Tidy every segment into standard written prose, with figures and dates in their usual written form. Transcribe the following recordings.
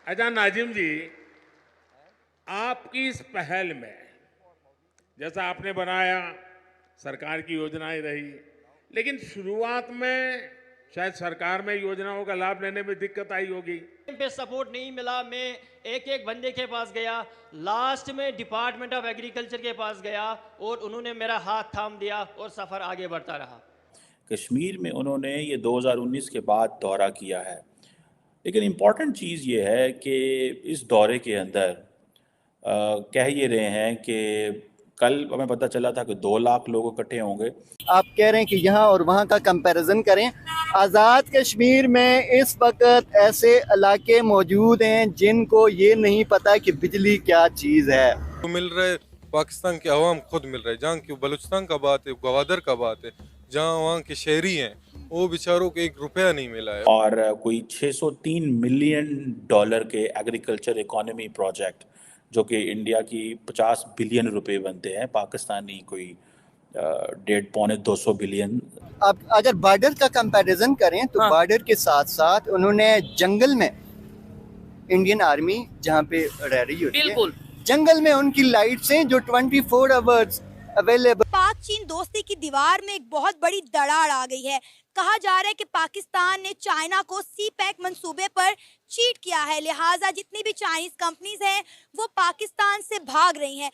अच्छा नाजिम जी, आपकी इस पहल में जैसा आपने बनाया, सरकार की योजनाएं रही, लेकिन शुरुआत में शायद सरकार में योजनाओं का लाभ लेने में दिक्कत आई होगी। पे सपोर्ट नहीं मिला। मैं एक एक बंदे के पास गया, लास्ट में डिपार्टमेंट ऑफ एग्रीकल्चर के पास गया और उन्होंने मेरा हाथ थाम दिया और सफ़र आगे बढ़ता रहा। कश्मीर में उन्होंने ये 2019 के बाद दौरा किया है, लेकिन इम्पॉर्टेंट चीज़ ये है कि इस दौरे के अंदर कह ये रहे हैं कि कल हमें पता चला था कि 2 लाख लोग इकट्ठे होंगे। आप कह रहे हैं कि यहाँ और वहाँ का कंपैरिजन करें। आज़ाद कश्मीर में इस वक्त ऐसे इलाके मौजूद हैं जिनको ये नहीं पता कि बिजली क्या चीज़ है। तो मिल रहे पाकिस्तान के अवाम खुद मिल रहे, जहाँ की बलूचिस्तान का बात है, गवादर का बात है, जहाँ वहाँ के शहरी हैं वो बेचारों को 1 रुपया नहीं मिला है। और कोई $603 मिलियन के एग्रीकल्चर इकोनॉमी प्रोजेक्ट जो कि इंडिया की 50 बिलियन रुपए बनते हैं, पाकिस्तानी कोई 150-200 बिलियन। अब अगर बॉर्डर का कंपैरिजन करें तो बॉर्डर के साथ साथ उन्होंने जंगल में इंडियन आर्मी जहाँ पे रह रही होती है, जंगल में उनकी लाइट्स हैं जो 24 आवर्स अवेलेबल। पाक चीन दोस्ती की दीवार में एक बहुत बड़ी दरार आ गई है। कहा जा रहा है कि पाकिस्तान ने चाइना को सी पैक मंसूबे पर चीट किया है, लिहाजा जितनी भी चाइनीज कंपनीज हैं वो पाकिस्तान से भाग रही हैं।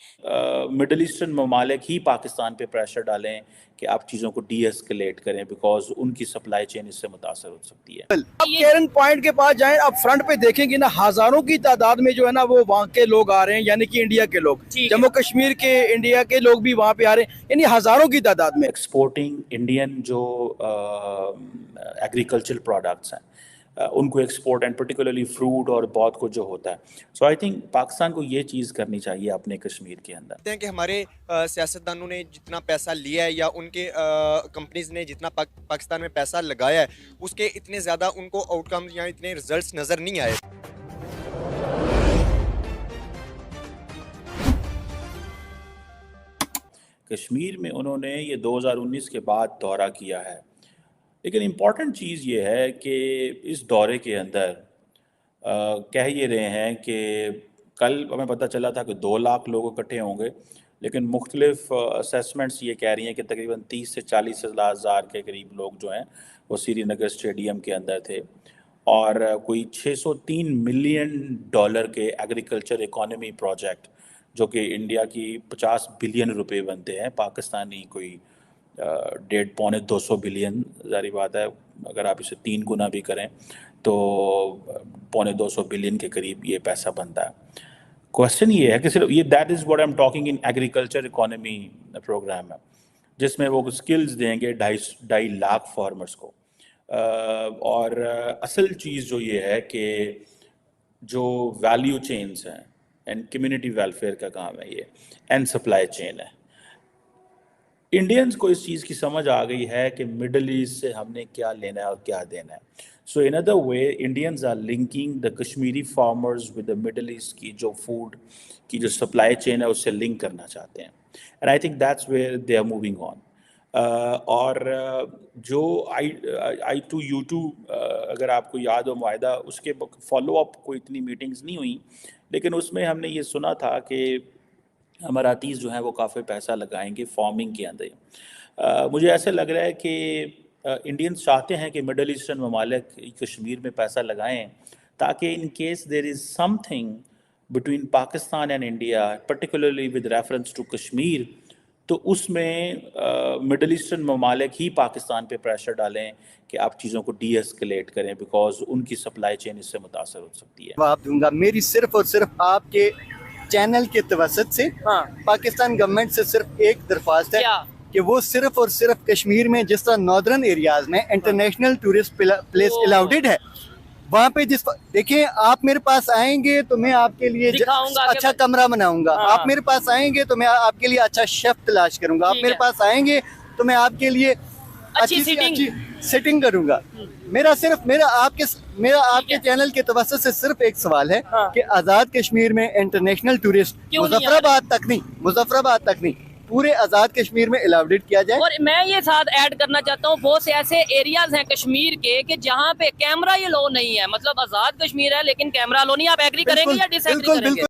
मिडल ईस्टर्न ममालिक ही पाकिस्तान पे प्रेशर डालें कि आप चीज़ों को डी एस्केलेट करें, बिकॉज उनकी सप्लाई चेन इससे मुतासर हो सकती है। अब केरन पॉइंट के पास जाएं, अब फ्रंट पे देखेंगे ना, हजारों की तादाद में जो है ना वो वहाँ के लोग आ रहे हैं, यानी कि इंडिया के लोग, जम्मू कश्मीर के इंडिया के लोग भी वहाँ पे आ रहे हैं, यानी हजारों की तादाद में। एक्सपोर्टिंग इंडियन जो एग्रीकल्चर प्रोडक्ट्स हैं उनको एक्सपोर्ट एंड पर्टिकुलरली फ्रूट और बहुत कुछ जो होता है, सो आई थिंक पाकिस्तान को ये चीज़ करनी चाहिए अपने कश्मीर के अंदर। हैं कि हमारे सियासतदानों ने जितना पैसा लिया है या उनके कंपनीज ने जितना पाकिस्तान में पैसा लगाया है उसके इतने ज़्यादा उनको आउटकम या इतने रिजल्ट्स नज़र नहीं आए। कश्मीर में उन्होंने ये 2019 के बाद दौरा किया है, लेकिन इम्पॉर्टेंट चीज़ ये है कि इस दौरे के अंदर कह ये रहे हैं कि कल हमें पता चला था कि 2 लाख लोग इकट्ठे होंगे, लेकिन मुख्तलिफ असेसमेंट्स ये कह रही हैं कि तकरीबन 30 से 40 हज़ार के करीब लोग जो हैं वो श्रीनगर स्टेडियम के अंदर थे। और कोई $603 मिलियन के एग्रीकल्चर इकोनॉमी प्रोजेक्ट जो कि इंडिया की 50 बिलियन रुपए बनते हैं, पाकिस्तानी कोई 150-200 बिलियन, ज़ाहिर बात है अगर आप इसे 3 गुना भी करें तो 150-200 बिलियन के करीब ये पैसा बनता है। क्वेश्चन ये है कि सिर्फ ये that is what I am talking in agriculture economy programme है, जिसमें वो स्किल्स देंगे 2.5 लाख फार्मर्स को। और असल चीज़ जो ये है कि जो वैल्यू चेन्स हैं एंड कम्युनिटी वेलफेयर का काम है ये, एंड सप्लाई चेन है। इंडियंस को इस चीज़ की समझ आ गई है कि मिडल ईस्ट से हमने क्या लेना है और क्या देना है। So in other way Indians are linking the Kashmiri farmers with the middle east की जो फूड की जो सप्लाई चेन है उससे लिंक करना चाहते हैं, and I think that's where they are moving on. और जो I2U2 अगर आपको याद हो मुआहदा, उसके फॉलो अप कोई इतनी मीटिंग्स नहीं हुई, लेकिन उसमें हमने ये सुना था कि अमारातीज़ जो हैं वो काफ़ी पैसा लगाएंगे फार्मिंग के अंदर। मुझे ऐसे लग रहा है कि इंडियंस चाहते हैं कि मिडल ईस्टर्न ममालिक कश्मीर में पैसा लगाएं, ताकि in case there is something between Pakistan and India particularly with reference to Kashmir, तो उसमें मिडल ईस्टर्न ममालिक ही पाकिस्तान पे प्रेशर डालें कि आप चीज़ों को डी एस्केलेट करें, बिकॉज उनकी सप्लाई चेन इससे मुतासर हो सकती है। जवाब दूंगा, मेरी सिर्फ और सिर्फ आपके चैनल के तवसत से पाकिस्तान गवर्नमेंट से सिर्फ एक दरख्वास्त है कि वो सिर्फ और सिर्फ कश्मीर में जिस तरह नॉर्दर्न एरियाज में इंटरनेशनल टूरिस्ट प्लेस अलाउडेड है, वहाँ पे देखिए आप मेरे पास आएंगे तो मैं आपके लिए अच्छा कमरा बनाऊंगा, आप मेरे पास आएंगे तो मैं आपके लिए अच्छा शेफ तलाश करूंगा, आप मेरे पास आएंगे तो मैं आपके लिए अच्छी सिटिंग करूंगा। मेरा आपके चैनल के तवज्जो से सिर्फ एक सवाल है कि आज़ाद कश्मीर में इंटरनेशनल टूरिस्ट मुजफ्फराबाद तक नहीं पूरे आज़ाद कश्मीर में एलाबरेट किया जाए। और मैं ये साथ ऐड करना चाहता हूँ, बहुत से ऐसे एरियाज हैं कश्मीर के कि जहाँ पे कैमरा ये लो नहीं है, मतलब आज़ाद कश्मीर है लेकिन कैमरा लो नहीं। आप एग्री करेंगे या डिसएग्री करेंगे?